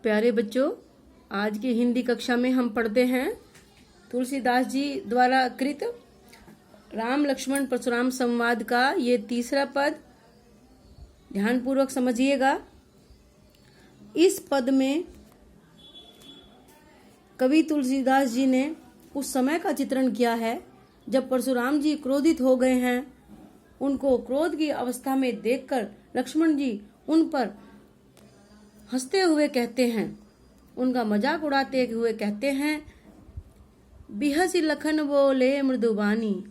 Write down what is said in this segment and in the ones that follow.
प्यारे बच्चों, आज की हिंदी कक्षा में हम पढ़ते हैं तुलसीदास जी द्वारा कृत राम लक्ष्मण परशुराम संवाद का ये तीसरा पद। ध्यानपूर्वक समझिएगा। इस पद में कवि तुलसीदास जी ने उस समय का चित्रण किया है जब परशुराम जी क्रोधित हो गए हैं। उनको क्रोध की अवस्था में देखकर लक्ष्मण जी उन पर हंसते हुए कहते हैं, उनका मजाक उड़ाते हुए कहते हैं, बिहसी लखन बोले मृदुबानी,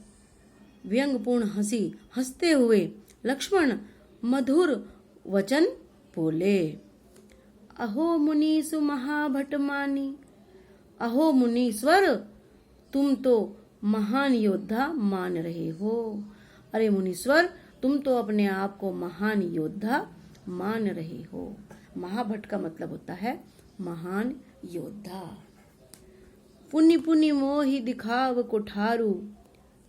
व्यंगपूर्ण हंसी हंसते हुए लक्ष्मण मधुर वचन बोले। अहो मुनीसु महाभटमानी, अहो मुनीश्वर, तुम तो महान योद्धा मान रहे हो। अरे मुनीश्वर, तुम तो अपने आप को महान योद्धा मान रहे हो। महाभट का मतलब होता है महान योद्धा। पुनि पुनि मोहि दिखाव कुठारू,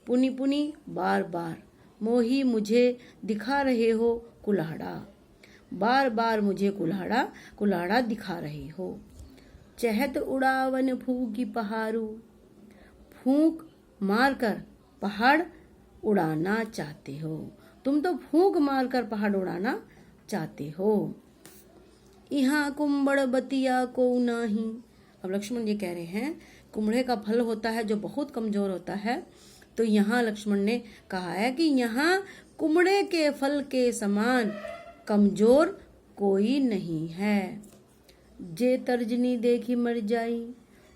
पुनि पुनि बार बार, मोहि मुझे दिखा रहे हो कुल्हाड़ा, बार बार मुझे कुल्हाड़ा दिखा रहे हो। चहत उड़ावन फूकी पहाड़ू, फूंक मारकर पहाड़ उड़ाना चाहते हो। तुम तो फूंक मारकर पहाड़ उड़ाना चाहते हो। यहाँ कुम्बड़ बतिया को नाही। अब लक्ष्मण जी कह रहे हैं कुम्बड़े का फल होता है जो बहुत कमजोर होता है, तो यहाँ लक्ष्मण ने कहा है कि यहाँ कुम्बड़े के फल के समान कमजोर कोई नहीं है। जे तर्जनी देखी मर जाई,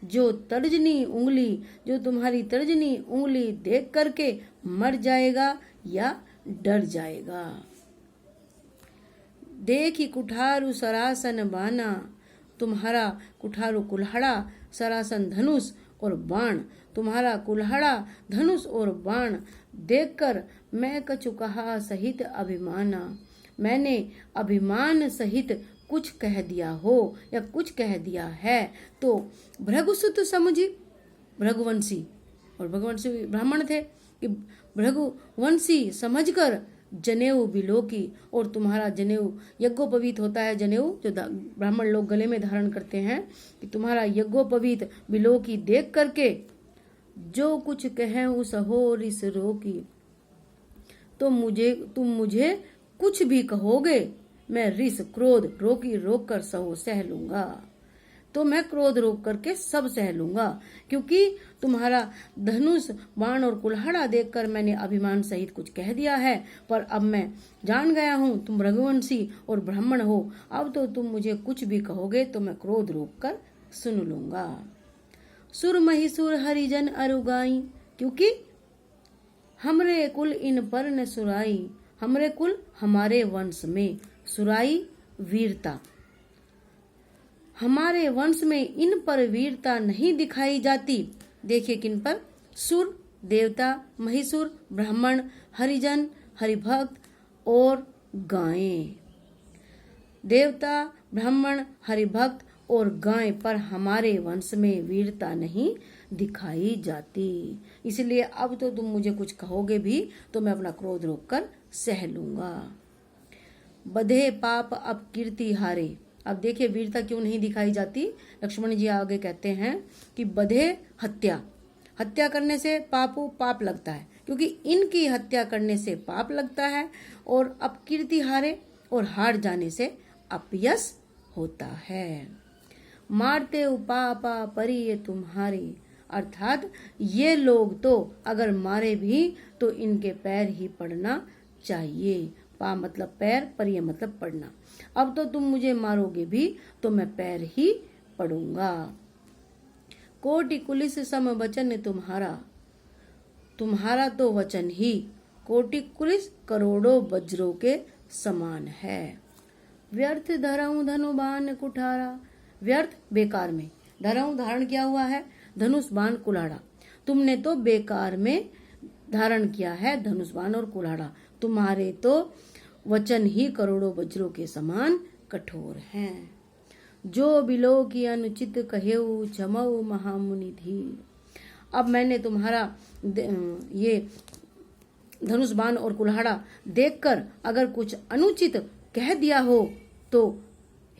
जो तर्जनी उंगली, जो तुम्हारी तर्जनी उंगली देख करके मर जाएगा या डर जाएगा। देखी कुठारू सरासन बाना, तुम्हारा कुठारू कुल्हाड़ा, सरासन धनुष और बाण, तुम्हारा कुल्हाड़ा धनुष और बाण देखकर मैं कछु कहा सहित अभिमाना, मैंने अभिमान सहित कुछ कह दिया हो या कुछ कह दिया है। तो भृगुसुत समझी, भृगुवंशी और भृगुवंशी ब्राह्मण थे, कि भृगुवंशी समझकर जनेऊ बिलोकी, और तुम्हारा जनेऊ यज्ञोपवीत होता है, जनेऊ जो ब्राह्मण लोग गले में धारण करते हैं, कि तुम्हारा यज्ञोपवीत बिलोकी देख करके जो कुछ कहें उस हो रिस रोकी, तो तुम मुझे कुछ भी कहोगे, मैं रिस क्रोध रोक कर सह लूंगा। तो मैं क्रोध रोक करके सब सह लूंगा, क्योंकि तुम्हारा धनुष बाण और कुल्हाड़ा देखकर मैंने अभिमान सहित कुछ कह दिया है, पर अब मैं जान गया हूँ तुम रघुवंशी और ब्राह्मण हो। अब तो तुम मुझे कुछ भी कहोगे तो मैं क्रोध रोक कर सुन लूंगा। सुर महिसुर हरिजन अरुगाई, क्योंकि हमरे कुल इन पर न सुराई, हमरे कुल हमारे वंश में, सुराई वीरता, हमारे वंश में इन पर वीरता नहीं दिखाई जाती। देखिए किन पर, सुर देवता, महिसुर ब्राह्मण, हरिजन हरिभक्त और गायें। देवता ब्राह्मण हरिभक्त और गाय पर हमारे वंश में वीरता नहीं दिखाई जाती, इसलिए अब तो तुम मुझे कुछ कहोगे भी तो मैं अपना क्रोध रोककर सह लूंगा। बधे पाप अब कीर्ति हारे। अब देखिए वीरता क्यों नहीं दिखाई जाती। लक्ष्मण जी आगे कहते हैं कि बधे हत्या करने से पाप लगता है, क्योंकि इनकी हत्या करने से पाप लगता है, और अब कीर्ति हारे, और हार जाने से अपयश होता है। मारते उपापा परिये तुम्हारी, अर्थात ये लोग तो अगर मारे भी तो इनके पैर ही पड़ना चाहिए। पा मतलब पैर, परिये मतलब पड़ना। अब तो तुम मुझे मारोगे भी तो मैं पैर ही पड़ूंगा। कोटि कुलिस सम वचन तुम्हारा, तुम्हारा तो वचन ही कोटि कुलिस करोड़ों वज्रों के समान है। व्यर्थ धरऊं धनुबान कुठारा, व्यर्थ बेकार में, धरऊं धारण किया हुआ है, धनुष बाण कुल्हाड़ा, तुमने तो बेकार में धारण किया है धनुष बाण और कुल्हाड़ा, तुम्हारे तो वचन ही करोड़ों वज्रों के समान कठोर हैं। जो बिलो की अनुचित कहेऊ जमऊ महामुनि धीर। अब मैंने तुम्हारा ये धनुष बाण और कुल्हाड़ा देखकर अगर कुछ अनुचित कह दिया हो तो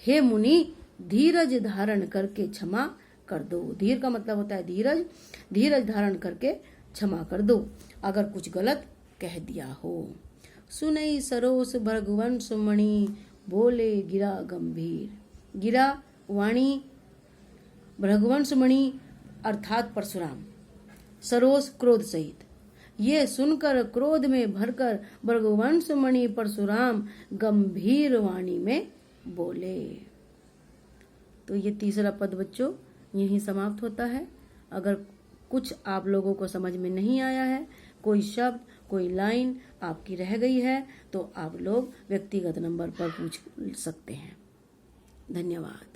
हे मुनि धीरज धारण करके क्षमा कर दो। धीर का मतलब होता है धीरज। धीरज धारण करके क्षमा कर दो अगर कुछ गलत कह दिया हो। सुनई सरोस भृगुवंश मणि, बोले गिरा गंभीर। गिरा वाणी भृगुवंश मणि अर्थात परशुराम, सरोस क्रोध सहित। ये सुनकर क्रोध में भरकर भृगुवंश मणि परशुराम गंभीर वाणी में बोले। तो ये तीसरा पद बच्चों यहीं समाप्त होता है। अगर कुछ आप लोगों को समझ में नहीं आया है, कोई शब्द कोई लाइन आपकी रह गई है, तो आप लोग व्यक्तिगत नंबर पर पूछ सकते हैं। धन्यवाद।